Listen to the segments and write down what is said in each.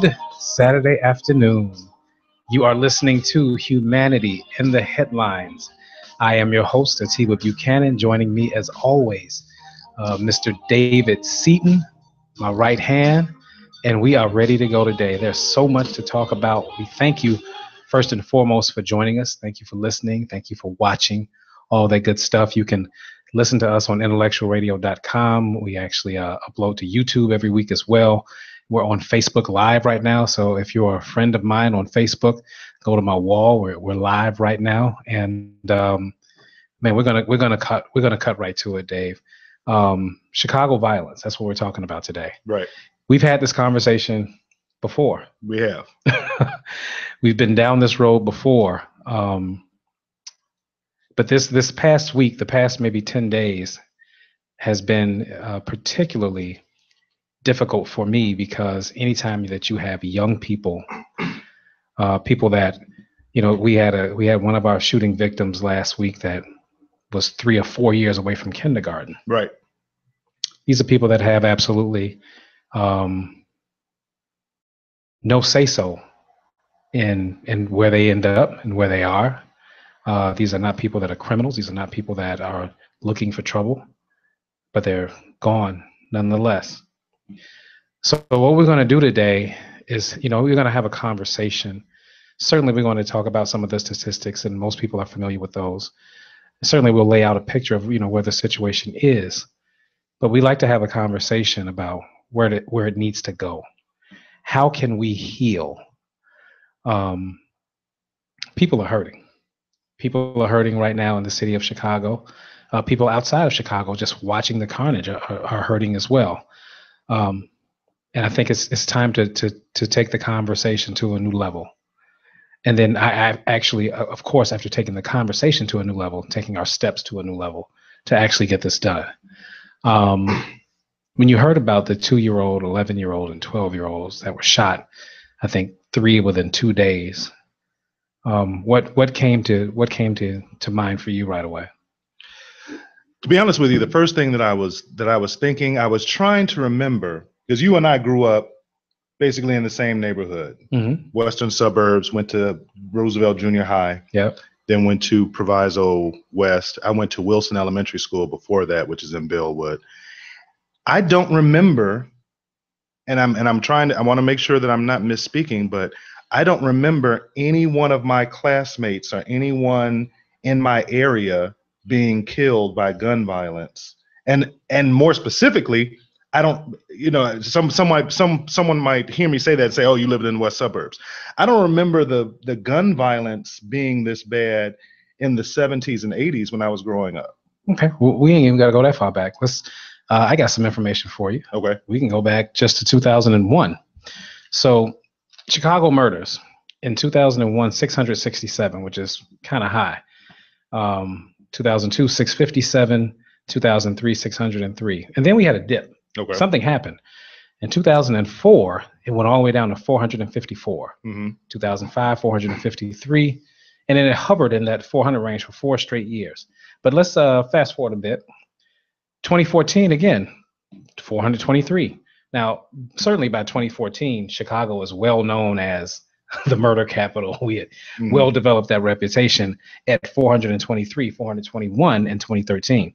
Good Saturday afternoon. You are listening to Humanity in the Headlines. I am your host, Atiba Buchanan. Joining me, as always, Mr. David Seaton, my right hand, and we are ready to go today. There's so much to talk about. We thank you, first and foremost, for joining us. Thank you for listening. Thank you for watching, all that good stuff. You can listen to us on IntellectualRadio.com. We actually upload to YouTube every week as well. We're on Facebook Live right now, so if you're a friend of mine on Facebook, go to my wall. We're live right now, and man, we're gonna cut right to it, Dave. Chicago violence. That's what we're talking about today. Right. We've had this conversation before. We have. We've been down this road before. But this past week, the past maybe 10 days, has been particularly difficult for me because anytime that you have young people, people that, we had one of our shooting victims last week that was 3 or 4 years away from kindergarten. Right. These are people that have absolutely no say-so in where they end up and where they are. These are not people that are criminals. These are not people that are looking for trouble, but they're gone nonetheless. So what we're going to do today is, we're going to have a conversation. Certainly we're going to talk about some of the statistics, and most people are familiar with those. Certainly we'll lay out a picture of, where the situation is, but we like to have a conversation about where it needs to go. How can we heal? People are hurting. People are hurting right now in the city of Chicago. People outside of Chicago just watching the carnage are hurting as well. And I think it's time to take the conversation to a new level. And then I actually, of course, after taking the conversation to a new level, taking our steps to a new level to actually get this done. When you heard about the 2-year-old, 11-year-old, and 12-year-olds that were shot, I think 3 within 2 days. What came to mind for you right away? To be honest with you, the first thing that I was thinking, I was trying to remember, because you and I grew up basically in the same neighborhood, western suburbs, went to Roosevelt Junior High, then went to Proviso West. I went to Wilson Elementary School before that, which is in Bellwood. I don't remember, and I want to make sure that I'm not misspeaking, but I don't remember any one of my classmates or anyone in my area being killed by gun violence. And more specifically, I don't, someone might hear me say that and say, oh, you live in the west suburbs. I don't remember the gun violence being this bad in the 70s and 80s when I was growing up. Okay. Well, we ain't even got to go that far back. I got some information for you. Okay. We can go back just to 2001. So Chicago murders in 2001, 667, which is kind of high. 2002, 657, 2003, 603. And then we had a dip. Okay. Something happened. In 2004, it went all the way down to 454. 2005, 453. And then it hovered in that 400 range for 4 straight years. But let's fast forward a bit. 2014, again, 423. Now, certainly by 2014, Chicago is well known as the murder capital. We had well developed that reputation at 423, 421 in 2013.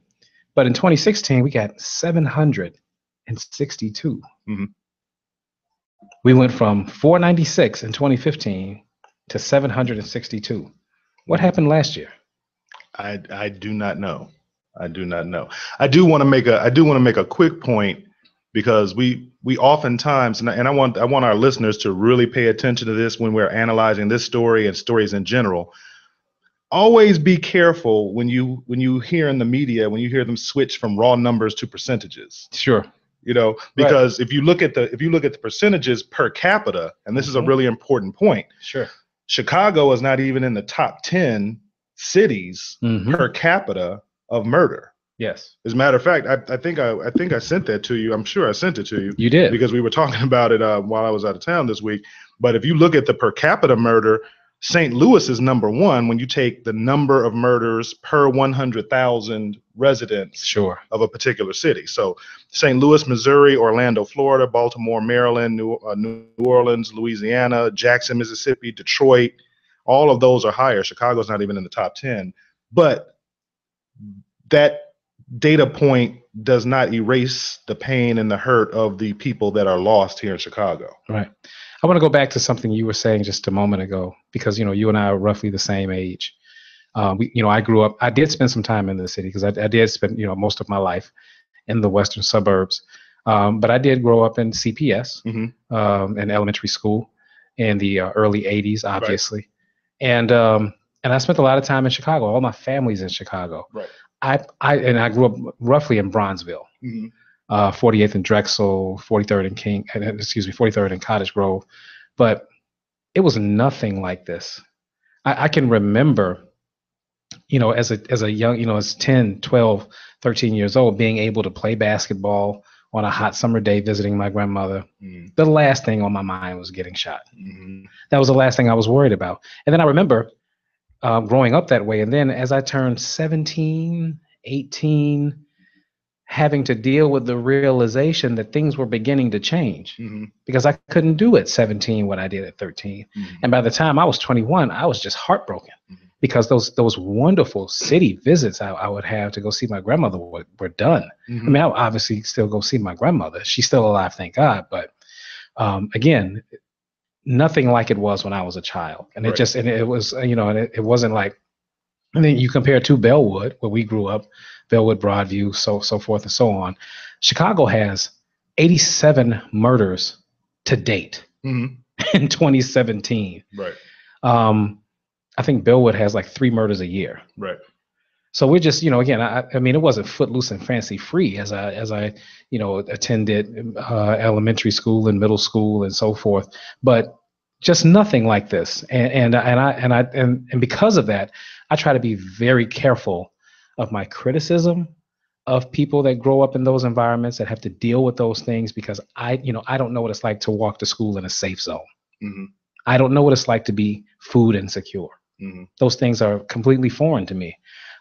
But in 2016, we got 762. We went from 496 in 2015 to 762. What happened last year? I do not know. I do not know. I do want to make a quick point, because we oftentimes, and I want our listeners to really pay attention to this when we're analyzing this story and stories in general. Always be careful when you hear in the media, when you hear them switch from raw numbers to percentages. Sure. Because if you look at the percentages per capita, and this is a really important point. Sure. Chicago is not even in the top 10 cities per capita of murder. Yes. As a matter of fact, I think I sent that to you. I'm sure I sent it to you. You did. Because we were talking about it while I was out of town this week. But if you look at the per capita murder, St. Louis is number one when you take the number of murders per 100,000 residents Sure. of a particular city. So St. Louis, Missouri, Orlando, Florida, Baltimore, Maryland, New Orleans, Louisiana, Jackson, Mississippi, Detroit, all of those are higher. Chicago's not even in the top 10. But that data point does not erase the pain and the hurt of the people that are lost here in Chicago. Right. I want to go back to something you were saying just a moment ago, because, you and I are roughly the same age. I grew up, I did spend some time in the city because I did spend, most of my life in the western suburbs. But I did grow up in CPS, in elementary school in the early 80s, obviously. Right. And I spent a lot of time in Chicago. All my family's in Chicago. Right. I grew up roughly in Bronzeville. 48th and Drexel, 43rd and 43rd and Cottage Grove. But it was nothing like this. I can remember, as a young, as 10, 12, 13 years old, being able to play basketball on a hot summer day, visiting my grandmother. The last thing on my mind was getting shot. That was the last thing I was worried about. And then I remember growing up that way. And then as I turned 17, 18, having to deal with the realization that things were beginning to change, because I couldn't do at 17 what I did at 13. And by the time I was 21, I was just heartbroken because those wonderful city visits I would have to go see my grandmother were done. I mean, I would obviously still go see my grandmother. She's still alive, thank God. But again, nothing like it was when I was a child. And it just, and it was, it wasn't like, and then you compare it to Bellwood, where we grew up, Bellwood, Broadview, so forth and so on. Chicago has 87 murders to date in 2017. Right. I think Bellwood has like 3 murders a year. Right. So we're just, again, I mean, it wasn't footloose and fancy free as I attended elementary school and middle school and so forth, but just nothing like this. And because of that, I try to be very careful of my criticism of people that grow up in those environments that have to deal with those things, because I don't know what it's like to walk to school in a safe zone. I don't know what it's like to be food insecure. Those things are completely foreign to me.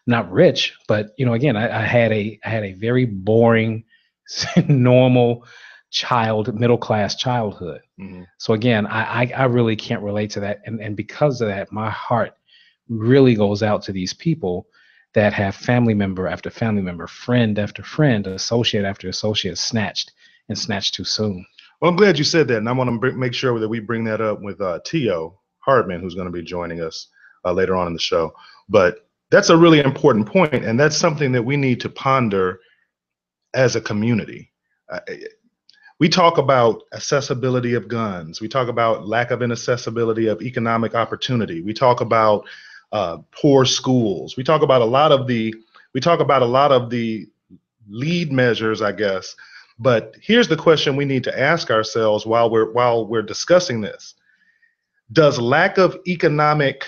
Not rich, but again, I had a very boring, normal middle class childhood. So again, I really can't relate to that, and because of that, my heart really goes out to these people that have family member after family member, friend after friend, associate after associate snatched too soon. Well, I'm glad you said that, and I want to make sure that we bring that up with Tio Hartman, who's going to be joining us later on in the show. But that's a really important point, and that's something that we need to ponder as a community. We talk about accessibility of guns. We talk about lack of inaccessibility of economic opportunity. We talk about poor schools. We talk about a lot of the lead measures, I guess. But here's the question we need to ask ourselves while we're discussing this. Does lack of economic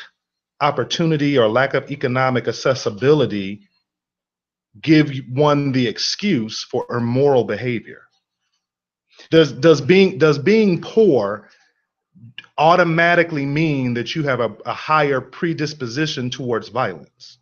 opportunity or lack of economic accessibility give one the excuse for immoral behavior? Does being poor automatically mean that you have a higher predisposition towards violence?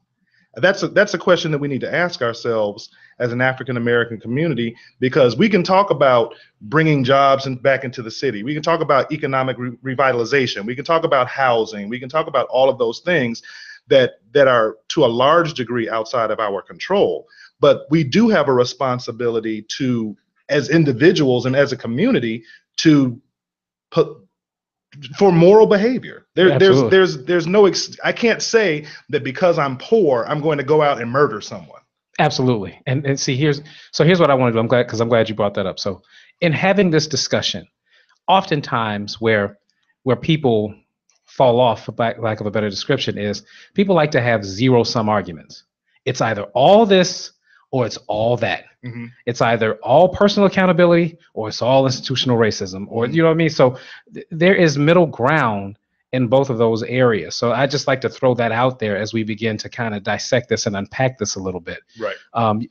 That's a question that we need to ask ourselves as an African American community, because we can talk about bringing jobs back into the city. We can talk about economic revitalization. We can talk about housing. We can talk about all of those things that are to a large degree outside of our control. But we do have a responsibility to, as individuals and as a community, to put for moral behavior. There's no I can't say that because I'm poor, I'm going to go out and murder someone. Absolutely. And see, here's what I want to do. I'm glad you brought that up. So in having this discussion, oftentimes where people fall off, for lack of a better description, is people like to have zero-sum arguments. It's either all this or it's all that. It's either all personal accountability or it's all institutional racism, or you know what I mean? So there is middle ground in both of those areas. So I just like to throw that out there as we begin to kind of dissect this and unpack this a little bit. Right.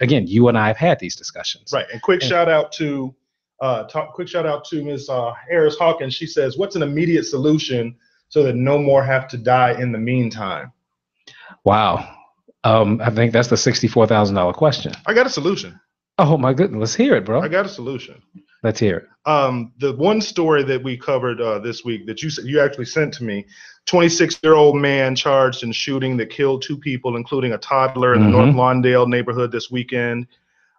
Again, you and I have had these discussions. Right. And quick shout out to Ms. Harris Hawkins. She says, what's an immediate solution so that no more have to die in the meantime? Wow. I think that's the $64,000 question. I got a solution. Oh my goodness. Let's hear it, bro. I got a solution. Let's hear it. The one story that we covered this week that you actually sent to me, 26-year-old man charged in shooting that killed 2 people, including a toddler in the North Lawndale neighborhood this weekend,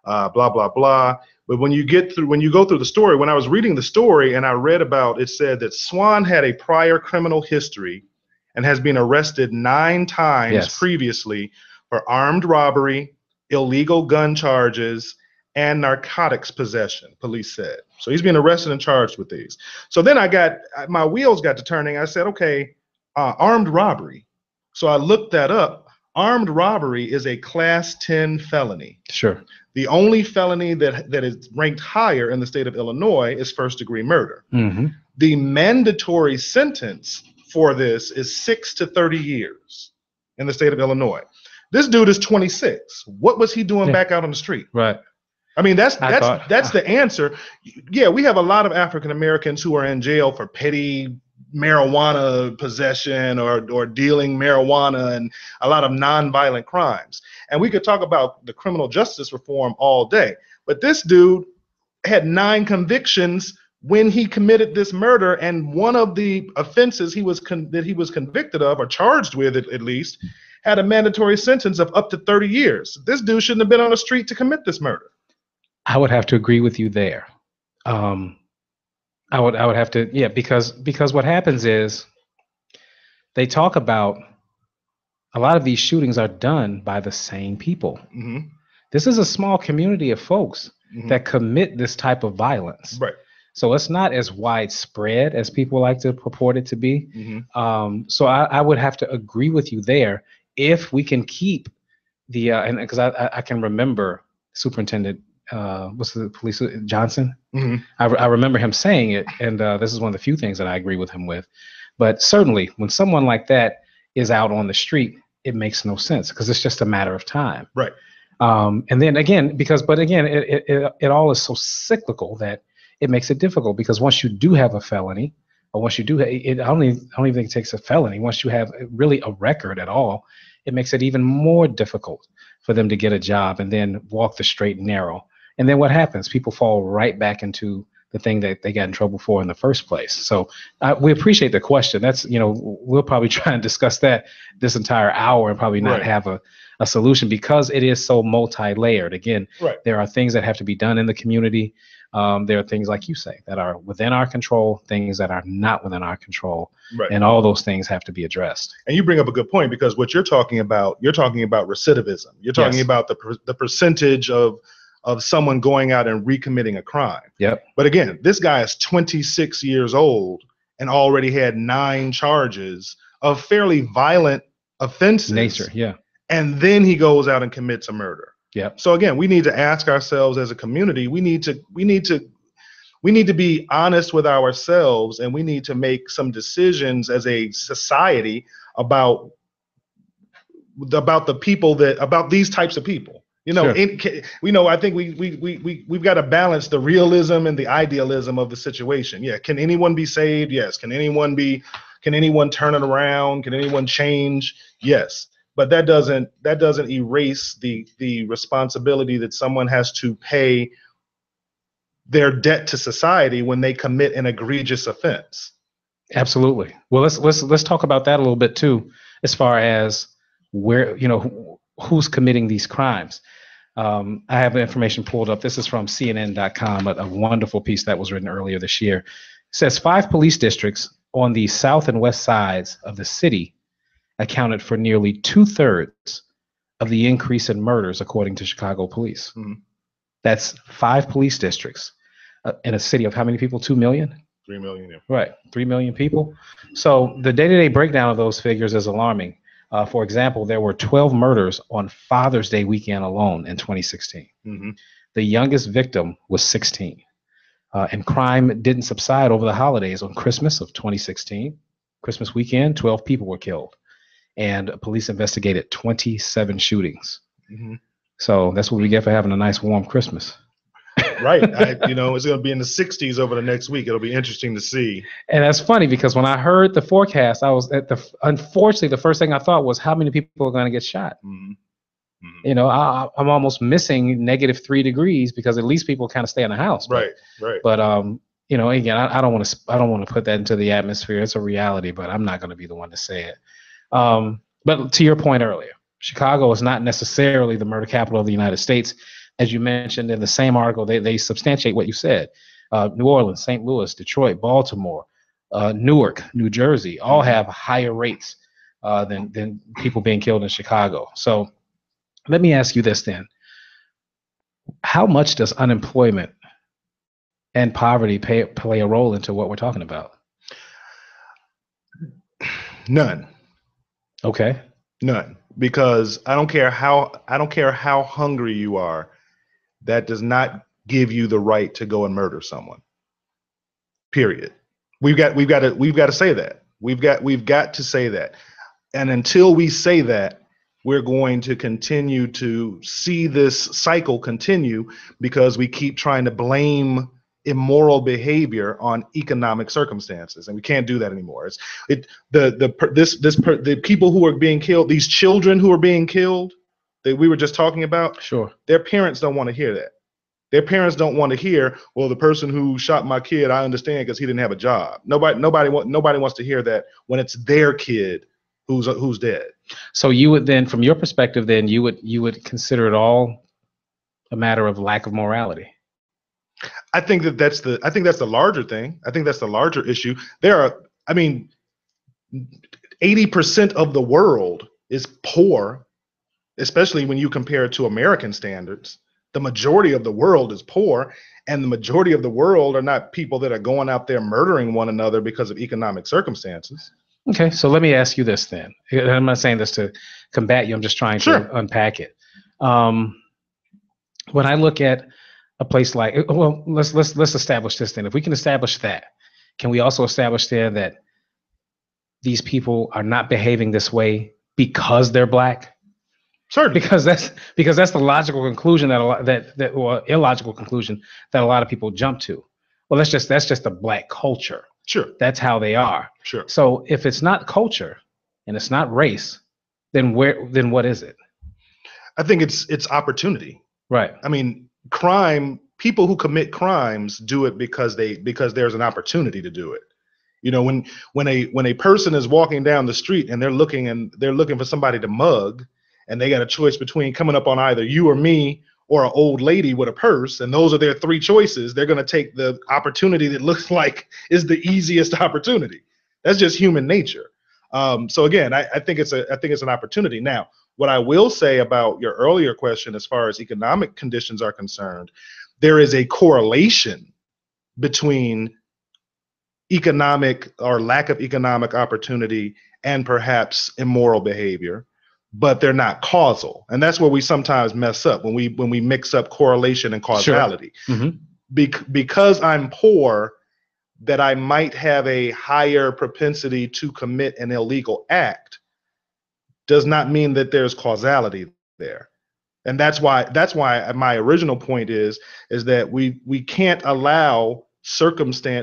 blah, blah, blah. But when you go through the story, when I was reading the story and I read about it, said that Swan had a prior criminal history and has been arrested 9 times previously for armed robbery, illegal gun charges, and narcotics possession, police said. So he's been arrested and charged with these. So then my wheels got to turning. I said, okay, armed robbery. So I looked that up. Armed robbery is a class 10 felony. Sure. The only felony that is ranked higher in the state of Illinois is first-degree murder. Mm-hmm. The mandatory sentence for this is 6 to 30 years in the state of Illinois. This dude is 26. What was he doing back out on the street? Right. I mean, that's the answer. Yeah, we have a lot of African Americans who are in jail for petty marijuana possession or dealing marijuana and a lot of nonviolent crimes. And we could talk about the criminal justice reform all day. But this dude had 9 convictions when he committed this murder, and one of the offenses that he was convicted of or charged with at least had a mandatory sentence of up to 30 years. This dude shouldn't have been on the street to commit this murder. I would have to agree with you there. I would have to, because what happens is they talk about a lot of these shootings are done by the same people. Mm-hmm. This is a small community of folks that commit this type of violence. Right. So it's not as widespread as people like to purport it to be. Mm-hmm. So I would have to agree with you there if we can keep the, and because I can remember Superintendent what's the police Johnson? Mm-hmm. I remember him saying it, and this is one of the few things that I agree with him with. But certainly, when someone like that is out on the street, it makes no sense because it's just a matter of time. Right. And then again, it all is so cyclical that it makes it difficult because once you do have a felony, or once you do, I don't even think it takes a felony. Once you have really a record at all, it makes it even more difficult for them to get a job and then walk the straight and narrow. And then what happens? People fall right back into the thing that they got in trouble for in the first place. So we appreciate the question. That's, we'll probably try and discuss that this entire hour and probably not have a solution because it is so multi-layered. Again, there are things that have to be done in the community. There are things, like you say, that are within our control, things that are not within our control. Right. And all those things have to be addressed. And you bring up a good point because what you're talking about recidivism. You're talking about the percentage of someone going out and recommitting a crime. Yep. But again, this guy is 26 years old and already had 9 charges of fairly violent offenses. Nature, yeah. And then he goes out and commits a murder. Yep. So again, we need to ask ourselves as a community, we need to be honest with ourselves, and we need to make some decisions as a society about the people about these types of people. Sure. I think we've got to balance the realism and the idealism of the situation. Yeah. Can anyone be saved? Yes. Can anyone turn it around? Can anyone change? Yes. But that doesn't erase the responsibility that someone has to pay their debt to society when they commit an egregious offense. Absolutely. Well, let's talk about that a little bit too, as far as where, who's committing these crimes. I have information pulled up. This is from CNN.com, a wonderful piece that was written earlier this year. It says 5 police districts on the south and west sides of the city accounted for nearly 2/3 of the increase in murders, according to Chicago police. Mm-hmm. That's 5 police districts in a city of how many people? 2 million? 3 million, yeah. Right, 3 million people. So the day-to-day breakdown of those figures is alarming. For example, there were 12 murders on Father's Day weekend alone in 2016. Mm-hmm. The youngest victim was 16. And crime didn't subside over the holidays. On Christmas of 2016, Christmas weekend, 12 people were killed. And police investigated 27 shootings. Mm-hmm. So that's what we get for having a nice warm Christmas. Right. It's going to be in the 60s over the next week. It'll be interesting to see. And that's funny because when I heard the forecast, unfortunately, the first thing I thought was how many people are going to get shot. Mm-hmm. Mm-hmm. I'm almost missing -3 degrees because at least people kind of stay in the house. Right. But again, I don't want to put that into the atmosphere. It's a reality, but I'm not going to be the one to say it. But to your point earlier, Chicago is not necessarily the murder capital of the United States. As you mentioned in the same article, they substantiate what you said. New Orleans, St. Louis, Detroit, Baltimore, Newark, New Jersey, all have higher rates than people being killed in Chicago. So let me ask you this then. How much does unemployment and poverty play a role into what we're talking about? None. Okay. None. Because I don't care how hungry you are, that does not give you the right to go and murder someone. Period. We've got to say that. We've got to say that. And until we say that, we're going to continue to see this cycle continue because we keep trying to blame immoral behavior on economic circumstances, and we can't do that anymore. The people who are being killed, these children who are being killed that we were just talking about, sure, their parents don't want to hear that. Their parents don't want to hear, well, the person who shot my kid, I understand because he didn't have a job. Nobody wants to hear that when it's their kid who's dead. So you would then, from your perspective, then you would consider it all a matter of lack of morality. I think that's the larger thing. I think that's the larger issue. 80% of the world is poor, especially when you compare it to American standards. The majority of the world is poor, and the majority of the world are not people that are going out there murdering one another because of economic circumstances. Okay, so let me ask you this then. I'm not saying this to combat you. I'm just trying to unpack it. When I look at a place like, well, let's establish this then. If we can establish that, can we also establish there that these people are not behaving this way because they're Black? Certainly. Because that's the logical conclusion or illogical conclusion that a lot of people jump to. Well, that's just a Black culture. Sure. That's how they are. Sure. So if it's not culture and it's not race, then what is it? I think it's opportunity. Right. I mean, people who commit crimes do it because there's an opportunity to do it. When a person is walking down the street and they're looking for somebody to mug, and they got a choice between coming up on either you or me or an old lady with a purse, and those are their three choices, they're going to take the opportunity that looks like is the easiest opportunity. That's just human nature. So again, I think it's an opportunity. Now, what I will say about your earlier question, as far as economic conditions are concerned, there is a correlation between economic or lack of economic opportunity and perhaps immoral behavior, but they're not causal. And that's where we sometimes mess up when we mix up correlation and causality. Sure. Mm-hmm. Because I'm poor, that I might have a higher propensity to commit an illegal act does not mean that there's causality there. And that's why my original point is that we can't allow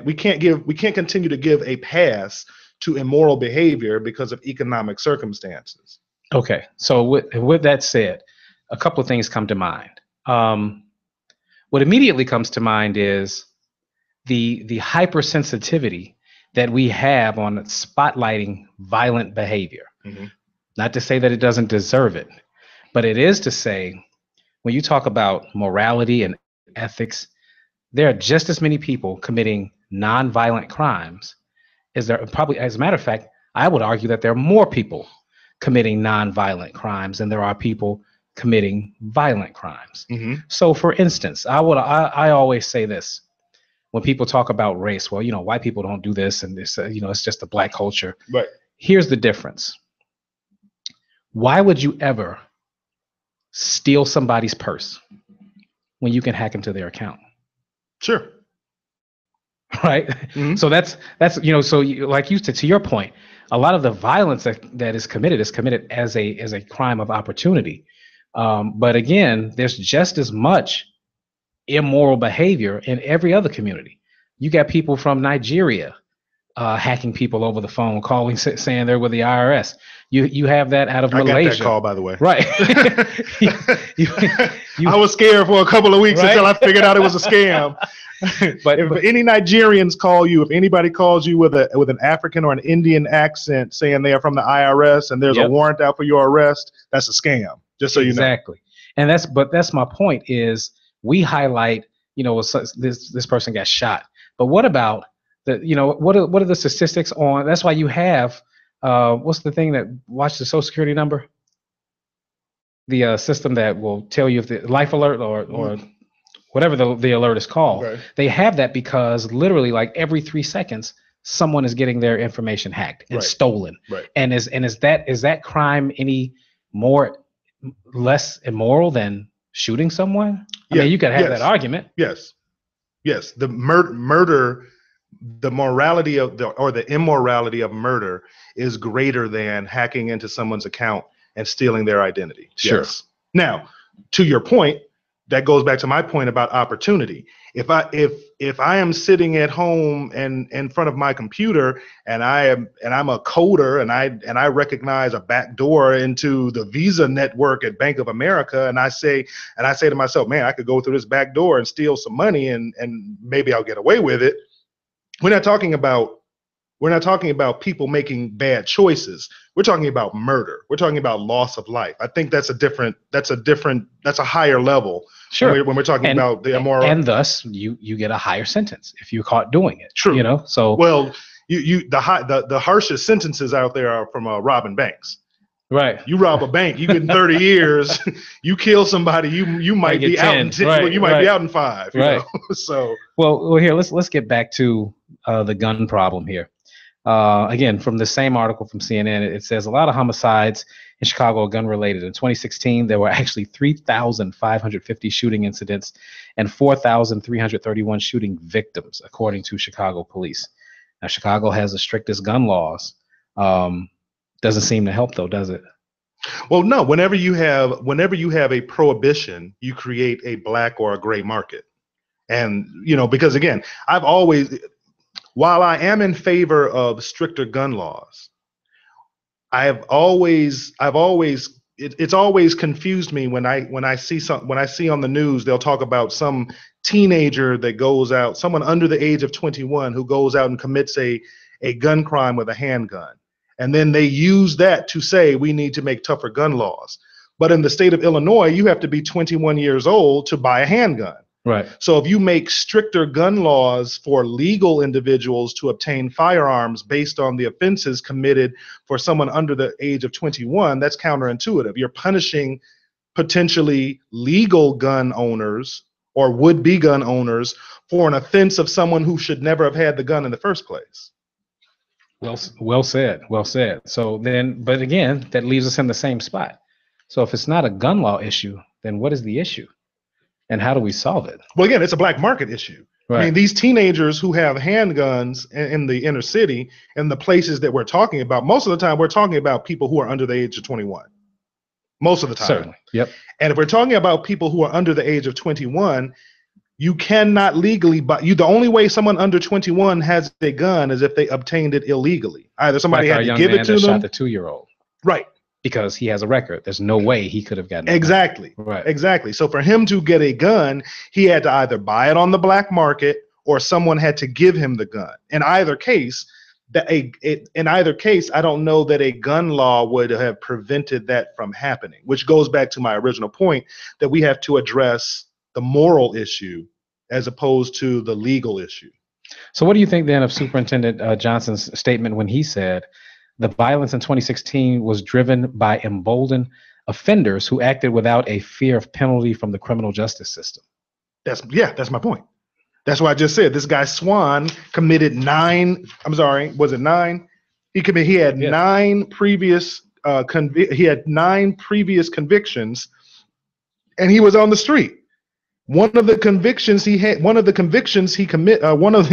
we can't continue to give a pass to immoral behavior because of economic circumstances. Okay, so with that said, a couple of things come to mind. What immediately comes to mind is the hypersensitivity that we have on spotlighting violent behavior. Mm-hmm. Not to say that it doesn't deserve it, but it is to say, when you talk about morality and ethics, there are just as many people committing nonviolent crimes as there probably, as a matter of fact, I would argue that there are more people committing nonviolent crimes than there are people committing violent crimes. Mm-hmm. So for instance, I always say this when people talk about race, well, white people don't do this and this, it's just a Black culture. Right. Here's the difference. Why would you ever steal somebody's purse when you can hack into their account? Sure. Right. Mm-hmm. So that's like you said, to your point, a lot of the violence that is committed as a crime of opportunity. But again, there's just as much immoral behavior in every other community. You got people from Nigeria hacking people over the phone, calling, saying they're with the IRS. You have that out of Malaysia. I got that call, by the way. Right. I was scared for a couple of weeks, right? Until I figured out it was a scam. But if any Nigerians call you, if anybody calls you with an African or an Indian accent saying they are from the IRS and there's a warrant out for your arrest, that's a scam. Just so you know. Exactly. And that's my point is we highlight, this person got shot. But what about what are the statistics on? That's why you have what's the thing that watch the Social Security number? The system that will tell you if the life alert or whatever the alert is called. Okay. They have that because literally like every 3 seconds someone is getting their information hacked and stolen. Right. And is that crime any less immoral than shooting someone? I mean, you could have that argument. Yes. The murder, the morality of the immorality of murder is greater than hacking into someone's account and stealing their identity. Sure. Yes. Now, to your point, that goes back to my point about opportunity. If I am sitting at home and in front of my computer and I'm a coder and I recognize a back door into the Visa network at Bank of America and I say to myself, man, I could go through this back door and steal some money and maybe I'll get away with it. We're not talking about people making bad choices. We're talking about murder. We're talking about loss of life. I think that's a higher level. Sure. When we're talking about the immoral, and thus you get a higher sentence if you're caught doing it. True. So well, the harshest sentences out there are from robbing banks. Right. You rob a bank, you get 30 years. You kill somebody, you might be out in 10. Right, you might be out in 5. Right. So well, here let's get back to the gun problem here. Again, from the same article from CNN, it says a lot of homicides in Chicago are gun-related. In 2016, there were actually 3,550 shooting incidents and 4,331 shooting victims, according to Chicago police. Now, Chicago has the strictest gun laws. Doesn't seem to help, though, does it? Well, no. Whenever you have a prohibition, you create a black or a gray market. And, because, again, while I am in favor of stricter gun laws, it's always confused me when I see on the news, they'll talk about some teenager that goes out, someone under the age of 21 who goes out and commits a gun crime with a handgun. And then they use that to say we need to make tougher gun laws. But in the state of Illinois, you have to be 21 years old to buy a handgun. Right. So if you make stricter gun laws for legal individuals to obtain firearms based on the offenses committed for someone under the age of 21, that's counterintuitive. You're punishing potentially legal gun owners or would-be gun owners for an offense of someone who should never have had the gun in the first place. Well said. So then, but again, that leaves us in the same spot. So if it's not a gun law issue, then what is the issue? And how do we solve it? Well, again, it's a black market issue. Right. I mean, these teenagers who have handguns in the inner city and the places that we're talking about, most of the time we're talking about people who are under the age of 21. Most of the time. Certainly. Yep. And if we're talking about people who are under the age of 21, you cannot legally buy. The only way someone under 21 has a gun is if they obtained it illegally. Either somebody had to give it to them. Shot the 2-year-old. Right. Because he has a record. There's no way he could have gotten it. Exactly. Right. Exactly. So for him to get a gun, he had to either buy it on the black market or someone had to give him the gun. In either case, I don't know that a gun law would have prevented that from happening, which goes back to my original point that we have to address the moral issue as opposed to the legal issue. So what do you think then of Superintendent Johnson's statement when he said the violence in 2016 was driven by emboldened offenders who acted without a fear of penalty from the criminal justice system? That's my point. That's what I just said. This guy Swan committed 9. I'm sorry, was it 9? He had 9 previous convictions, and he was on the street. One of the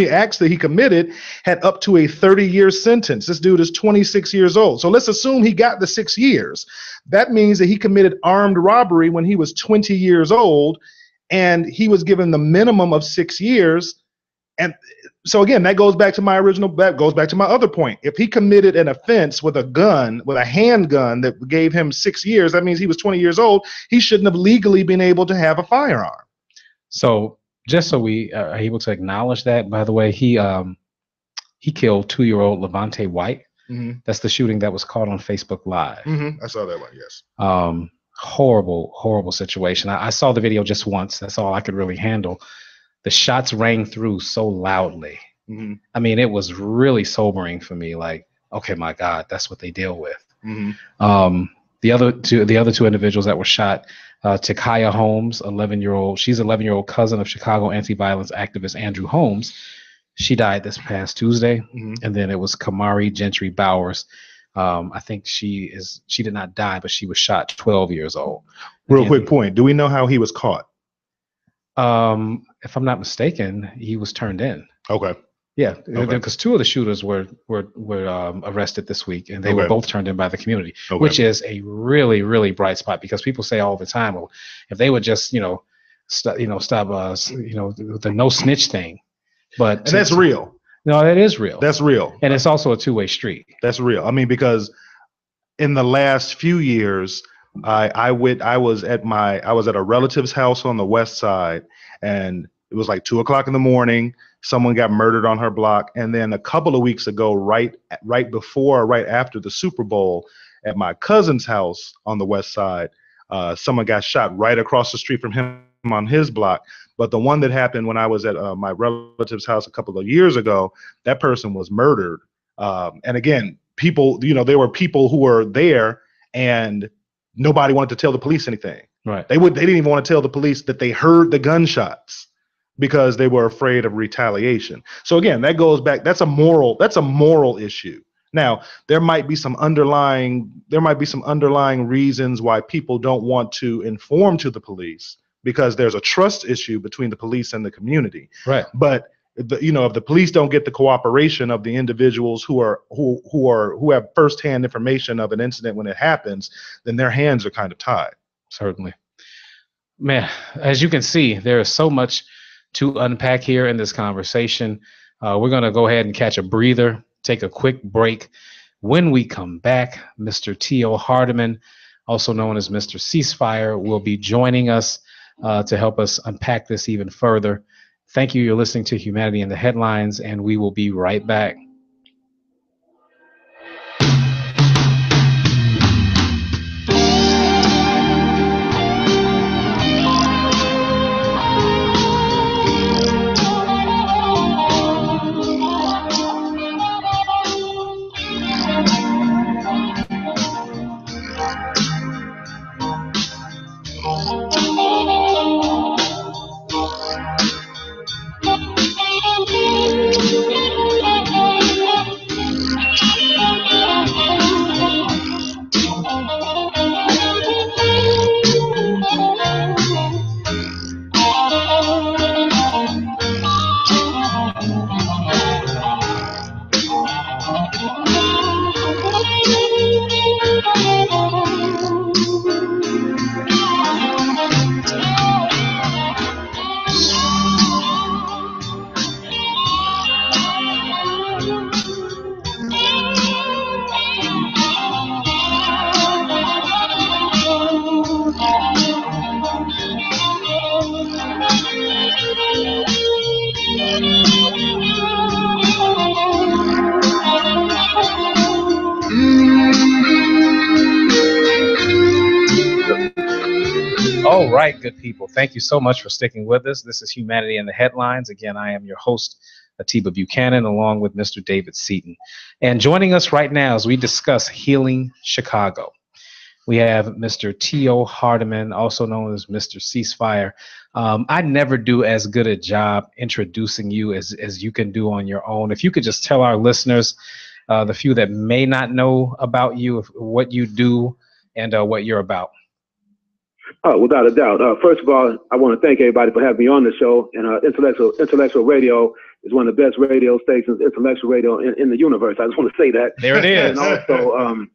acts that he committed had up to a 30-year sentence. This dude is 26 years old. So let's assume he got the 6 years. That means that he committed armed robbery when he was 20 years old, and he was given the minimum of 6 years. And so again, that goes back to my other point. If he committed an offense with a gun, with a handgun that gave him 6 years, that means he was 20 years old. He shouldn't have legally been able to have a firearm. So just so we are able to acknowledge that, by the way, he killed 2-year-old Levante White. Mm-hmm. That's the shooting that was caught on Facebook Live. Mm-hmm. I saw that one, yes. Horrible situation. I saw the video just once. That's all I could really handle. The shots rang through so loudly. Mm-hmm. I mean, it was really sobering for me. Like, okay, my God, that's what they deal with. Mm-hmm. The other two individuals that were shot, Takaya Holmes, 11-year-old. She's 11-year-old cousin of Chicago anti-violence activist Andrew Holmes. She died this past Tuesday. Mm-hmm. And then it was Kamari Gentry Bowers. I think she did not die, but she was shot, 12 years old. Real quick point. Do we know how he was caught? If I'm not mistaken, he was turned in. Okay. Yeah, because 2 of the shooters were arrested this week, and they were both turned in by the community, which is a really, really bright spot, because people say all the time, well, if they would just stop the no snitch thing, and that's real. No, that is real. That's real, and it's also a two-way street. That's real. I mean, because in the last few years, I was at a relative's house on the west side, and it was like 2:00 in the morning. Someone got murdered on her block, and then a couple of weeks ago, right after the Super Bowl, at my cousin's house on the west side, someone got shot right across the street from him on his block. But the one that happened when I was at my relative's house a couple of years ago, that person was murdered. And again, people, there were people who were there, and nobody wanted to tell the police anything. Right. They didn't even want to tell the police that they heard the gunshots, because they were afraid of retaliation. So again, that goes back. That's a moral issue. Now, there might be some underlying reasons why people don't want to inform to the police, because there's a trust issue between the police and the community. Right. But if the police don't get the cooperation of the individuals who have firsthand information of an incident when it happens, then their hands are kind of tied. Certainly. Man, as you can see, there is so much to unpack here in this conversation. We're going to go ahead and catch a breather, take a quick break. When we come back, Mr. T.O. Hardiman, also known as Mr. Ceasefire, will be joining us to help us unpack this even further. Thank you. You're listening to Humanity in the Headlines, and we will be right back. All right, good people. Thank you so much for sticking with us. This is Humanity in the Headlines. Again, I am your host, Atiba Buchanan, along with Mr. David Seaton. And joining us right now as we discuss Healing Chicago, we have Mr. T.O. Hardiman, also known as Mr. Ceasefire. I never do as good a job introducing you as you can do on your own. If you could just tell our listeners, the few that may not know about you, what you do and what you're about. Oh, without a doubt. First of all, I want to thank everybody for having me on the show. And Intellectual Radio is one of the best radio stations, intellectual radio in the universe. I just want to say that. There it is. And also,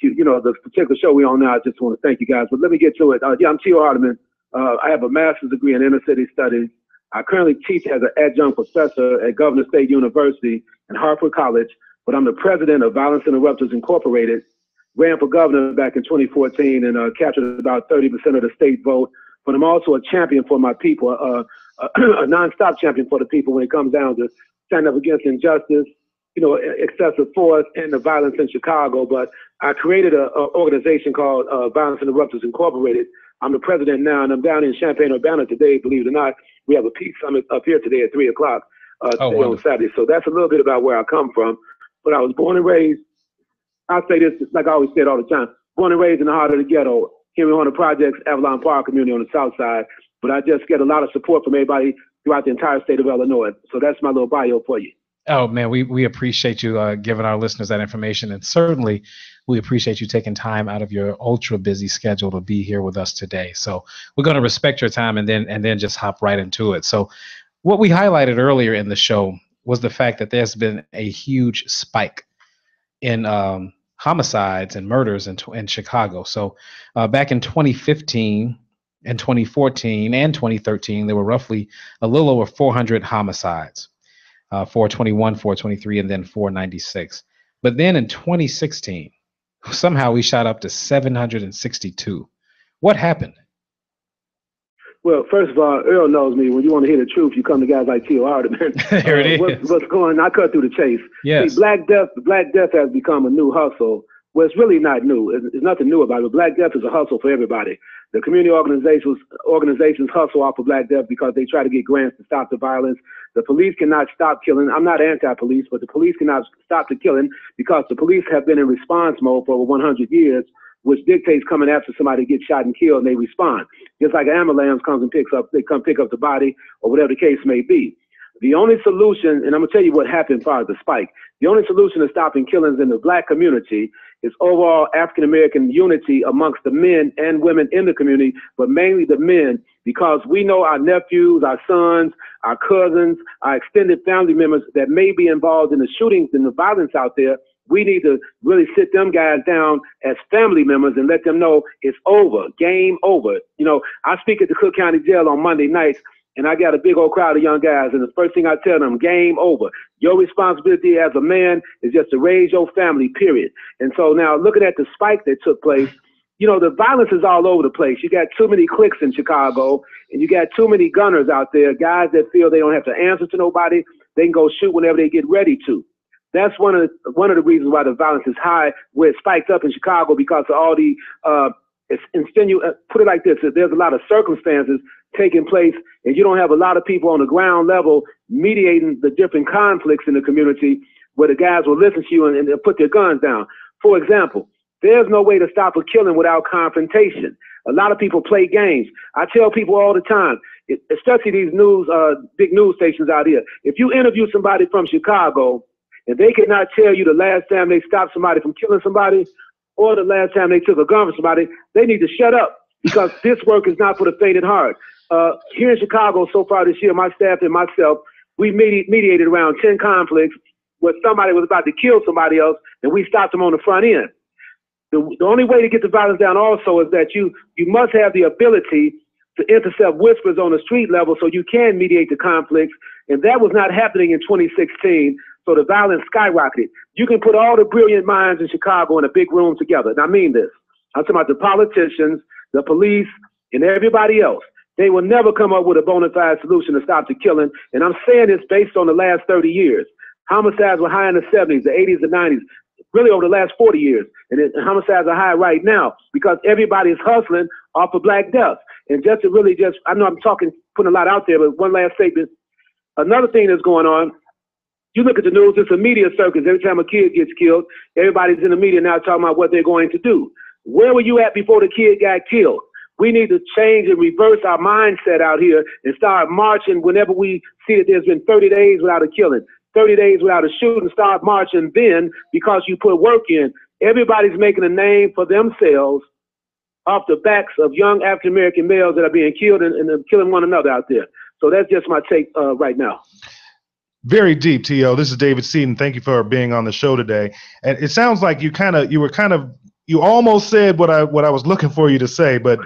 the particular show we on now, I just want to thank you guys. But let me get to it. I'm T.O. Hardiman. I have a master's degree in inner city studies. I currently teach as an adjunct professor at Governor State University and Hartford College, but I'm the president of Violence Interrupters Incorporated. Ran for governor back in 2014 and captured about 30% of the state vote. But I'm also a champion for my people, a nonstop champion for the people when it comes down to stand up against injustice, excessive force and the violence in Chicago. But I created an organization called Violence Interrupters Incorporated. I'm the president now, and I'm down in Champaign-Urbana today, believe it or not. We have a peace summit up here today at 3 o'clock on Saturday. So that's a little bit about where I come from. But I was born and raised, I say this like I always say it all the time, born and raised in the heart of the ghetto, here on the projects, Avalon Park community on the south side. But I just get a lot of support from everybody throughout the entire state of Illinois. So that's my little bio for you. Oh, man, we appreciate you giving our listeners that information. And certainly we appreciate you taking time out of your ultra busy schedule to be here with us today. So we're going to respect your time and then just hop right into it. So what we highlighted earlier in the show was the fact that there's been a huge spike in homicides and murders in Chicago. So back in 2015 and 2014 and 2013, there were roughly a little over 400 homicides. 421, 423, and then 496. But then in 2016, somehow we shot up to 762. What happened? Well, first of all, Earl knows me. When you want to hear the truth, you come to guys like T.O. Hardeman. Here it is. What's going on? I cut through the chase. Yes. See, Black Death has become a new hustle. Well, it's really not new. There's nothing new about it. Black Death is a hustle for everybody. The community organizations hustle off of Black Death because they try to get grants to stop the violence. The police cannot stop killing. I'm not anti-police, but the police cannot stop the killing because the police have been in response mode for over 100 years, which dictates coming after somebody gets shot and killed, and they respond. Just like an ambulance comes and pick up the body or whatever the case may be. The only solution, and I'm going to tell you what happened as far as the spike, the only solution to stopping killings in the Black community is overall African-American unity amongst the men and women in the community, but mainly the men, because we know our nephews, our sons, our cousins, our extended family members that may be involved in the shootings and the violence out there. We need to really sit them guys down as family members and let them know it's over, game over. I speak at the Cook County Jail on Monday nights, and I got a big old crowd of young guys, and the first thing I tell them, game over. Your responsibility as a man is just to raise your family, period. And so now looking at the spike that took place, the violence is all over the place. You got too many cliques in Chicago, and you got too many gunners out there, guys that feel they don't have to answer to nobody. They can go shoot whenever they get ready to. That's one of the reasons why the violence is high, where it spiked up in Chicago, because of all the put it like this, there's a lot of circumstances taking place, and you don't have a lot of people on the ground level mediating the different conflicts in the community where the guys will listen to you and put their guns down. For example, there's no way to stop a killing without confrontation. A lot of people play games. I tell people all the time, especially these big news stations out here, if you interview somebody from Chicago and they cannot tell you the last time they stopped somebody from killing somebody or the last time they took a gun from somebody, they need to shut up, because this work is not for the faint at heart. Here in Chicago so far this year, my staff and myself, we mediated around 10 conflicts where somebody was about to kill somebody else, and we stopped them on the front end. The only way to get the violence down also is that you must have the ability to intercept whispers on the street level so you can mediate the conflicts, and that was not happening in 2016. So the violence skyrocketed. You can put all the brilliant minds in Chicago in a big room together. And I mean this. I'm talking about the politicians, the police, and everybody else. They will never come up with a bona fide solution to stop the killing. And I'm saying this based on the last 30 years. Homicides were high in the 70s, the 80s, the 90s, really over the last 40 years. And homicides are high right now because everybody is hustling off of Black Death. And just to really I know I'm putting a lot out there, but one last statement. Another thing that's going on, you look at the news, it's a media circus. Every time a kid gets killed, everybody's in the media now talking about what they're going to do. Where were you at before the kid got killed? We need to change and reverse our mindset out here and start marching whenever we see that there's been 30 days without a killing, 30 days without a shooting. Start marching then, because you put work in. Everybody's making a name for themselves off the backs of young African-American males that are being killed and killing one another out there. So that's just my take right now. Very deep, T.O. This is David Seaton. Thank you for being on the show today. And it sounds like you were kind of you almost said what I was looking for you to say, but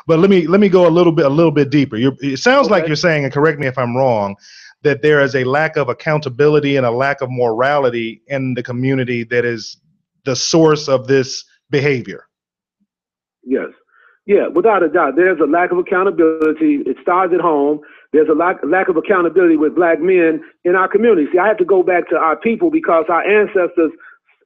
let me go a little bit deeper. It sounds like you're saying, and correct me if I'm wrong, that there is a lack of accountability and a lack of morality in the community that is the source of this behavior. Yes. Yeah, without a doubt. There's a lack of accountability. It starts at home. There's a lack of accountability with black men in our community. See, I have to go back to our people because our ancestors,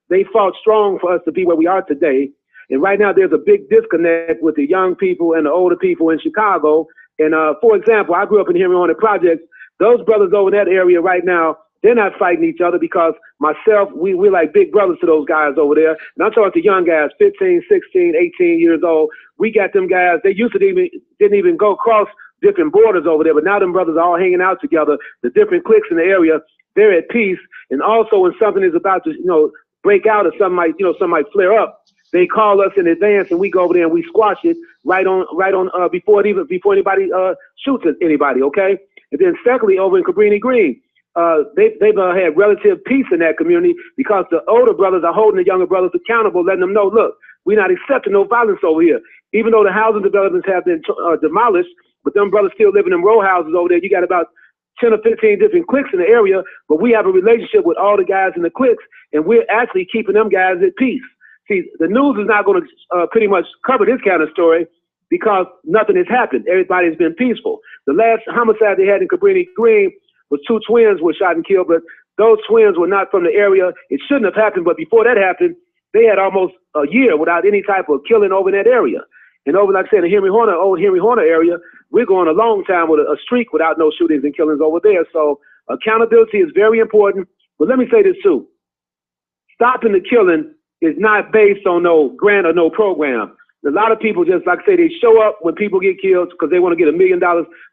they fought strong for us to be where we are today. And right now there's a big disconnect with the young people and the older people in Chicago. And for example, I grew up in Henry Horner Projects. Those brothers over in that area right now, they're not fighting each other because myself, we're like big brothers to those guys over there. And I'm talking to young guys, 15, 16, 18 years old. We got them guys, they used to didn't even go across different borders over there, but now them brothers are all hanging out together. The different cliques in the area, they're at peace. And also when something is about to, break out or something might flare up, they call us in advance and we go over there and we squash it right on before anybody shoots at anybody, okay? And then secondly, over in Cabrini Green, they've had relative peace in that community because the older brothers are holding the younger brothers accountable, letting them know, look, we're not accepting no violence over here. Even though the housing developments have been demolished, but them brothers still living in row houses over there. You got about 10 or 15 different cliques in the area, but we have a relationship with all the guys in the cliques, and we're actually keeping them guys at peace. See, the news is not going to pretty much cover this kind of story because nothing has happened. Everybody's been peaceful. The last homicide they had in Cabrini Green was 2 twins were shot and killed, but those twins were not from the area. It shouldn't have happened, but before that happened, they had almost a year without any type of killing over in that area. And over, like I said, in the old Henry Horner area, we're going a long time with a streak without no shootings and killings over there. So accountability is very important. But let me say this too. Stopping the killing is not based on no grant or no program. A lot of people just, like I say, they show up when people get killed because they want to get $1 million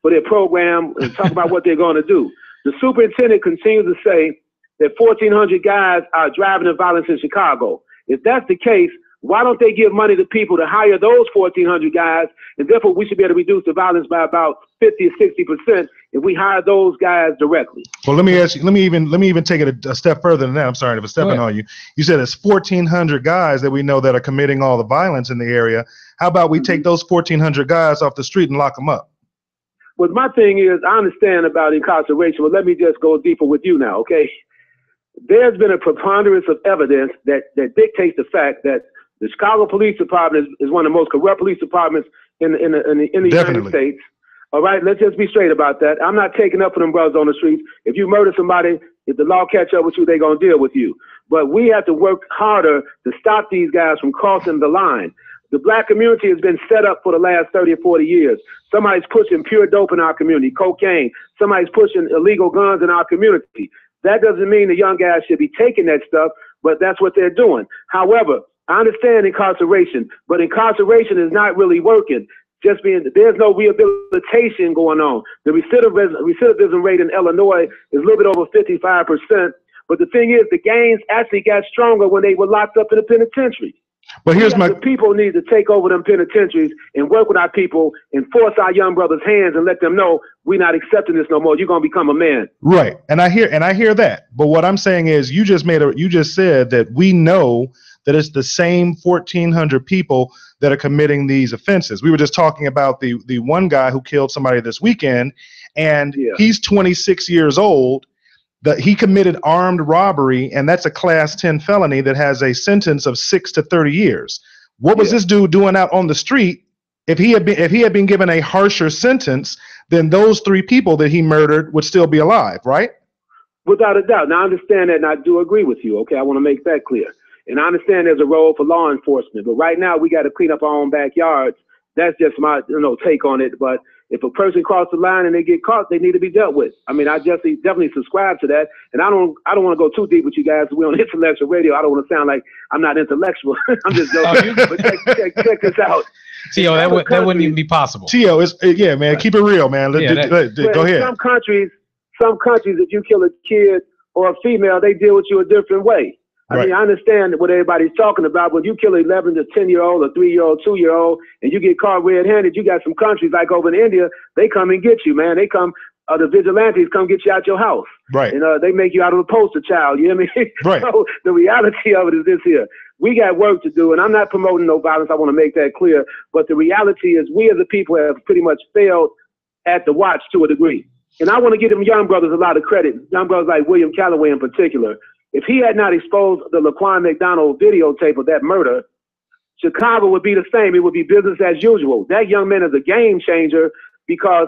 for their program and talk about what they're going to do. The superintendent continues to say that 1,400 guys are driving the violence in Chicago. If that's the case, why don't they give money to people to hire those 1,400 guys? And therefore, we should be able to reduce the violence by about 50 or 60% if we hire those guys directly. Well, let me ask you. Let me even take it a step further than that. I'm sorry if I'm stepping on you. You said it's 1,400 guys that we know that are committing all the violence in the area. How about we take those 1,400 guys off the street and lock them up? Well, my thing is, I understand about incarceration, but let me just go deeper with you now, okay? There's been a preponderance of evidence that dictates the fact that the Chicago Police Department is one of the most corrupt police departments in the United States. All right, let's just be straight about that. I'm not taking up for them brothers on the streets. If you murder somebody, if the law catch up with you, they're going to deal with you. But we have to work harder to stop these guys from crossing the line. The black community has been set up for the last 30 or 40 years. Somebody's pushing pure dope in our community, cocaine. Somebody's pushing illegal guns in our community. That doesn't mean the young guys should be taking that stuff, but that's what they're doing. However, I understand incarceration, but incarceration is not really working. There's no rehabilitation going on. The recidivism rate in Illinois is a little bit over 55%. But the thing is, the gangs actually got stronger when they were locked up in the penitentiary. But the people need to take over them penitentiaries and work with our people and force our young brothers' hands and let them know we're not accepting this no more. You're gonna become a man. Right, and I hear that. But what I'm saying is, you just said that we know that it's the same 1,400 people that are committing these offenses. We were just talking about the one guy who killed somebody this weekend, and he's 26 years old. He committed armed robbery, and that's a class 10 felony that has a sentence of 6 to 30 years. What was this dude doing out on the street? If he had been given a harsher sentence, then those 3 people that he murdered would still be alive, right? Without a doubt. Now, I understand that, and I do agree with you, okay? I want to make that clear. And I understand there's a role for law enforcement, but right now we got to clean up our own backyards. That's just my take on it. But if a person crosses the line and they get caught, they need to be dealt with. I mean, I definitely subscribe to that. And I don't want to go too deep with you guys. We're on intellectual radio. I don't want to sound like I'm not intellectual. I'm just joking. But check this out. Tio, that wouldn't even be possible. Tio, man, keep it real, man. Go ahead. Some countries, if you kill a kid or a female, they deal with you a different way. I mean, I understand what everybody's talking about, but you kill an 11 to 10-year-old, a 3-year-old, 2-year-old, and you get caught red-handed, you got some countries like over in India, they come and get you, man. They come, the vigilantes come get you out your house. Right. And they make you out of a poster child, you know what I mean? Right. So the reality of it is this here. We got work to do, and I'm not promoting no violence. I want to make that clear. But the reality is we as a people have pretty much failed at the watch to a degree. And I want to give them young brothers a lot of credit, young brothers like William Calloway in particular. If he had not exposed the Laquan McDonald videotape of that murder, Chicago would be the same. It would be business as usual. That young man is a game changer because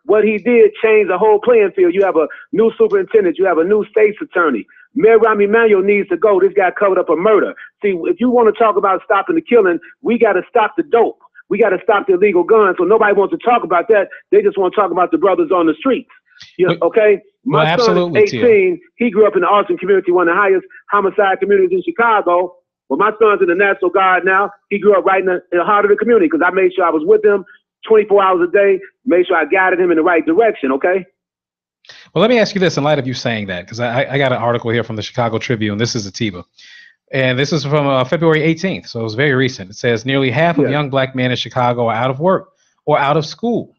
what he did changed the whole playing field. You have a new superintendent. You have a new state's attorney. Mayor Rahm Emanuel needs to go. This guy covered up a murder. See, if you want to talk about stopping the killing, we got to stop the dope. We got to stop the illegal guns. So nobody wants to talk about that. They just want to talk about the brothers on the streets. You know, okay? My son is 18. He grew up in the Austin community, one of the highest homicide communities in Chicago. Well, my son's in the National Guard now. He grew up right in the heart of the community because I made sure I was with him 24 hours a day, made sure I guided him in the right direction, okay? Well, let me ask you this in light of you saying that, because I got an article here from the Chicago Tribune. This is Atiba. And this is from February 18th, so it was very recent. It says nearly half of young black men in Chicago are out of work or out of school.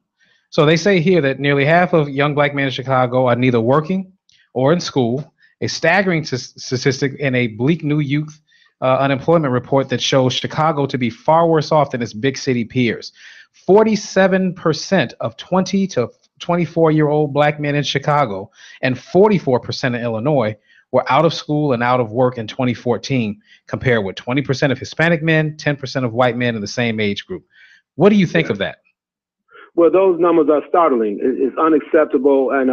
So they say here that nearly half of young black men in Chicago are neither working or in school, a staggering statistic in a bleak new youth unemployment report that shows Chicago to be far worse off than its big city peers. 47% of 20 to 24-year-old black men in Chicago and 44% in Illinois were out of school and out of work in 2014, compared with 20% of Hispanic men, 10% of white men in the same age group. What do you think of that? Well, those numbers are startling. It's unacceptable. And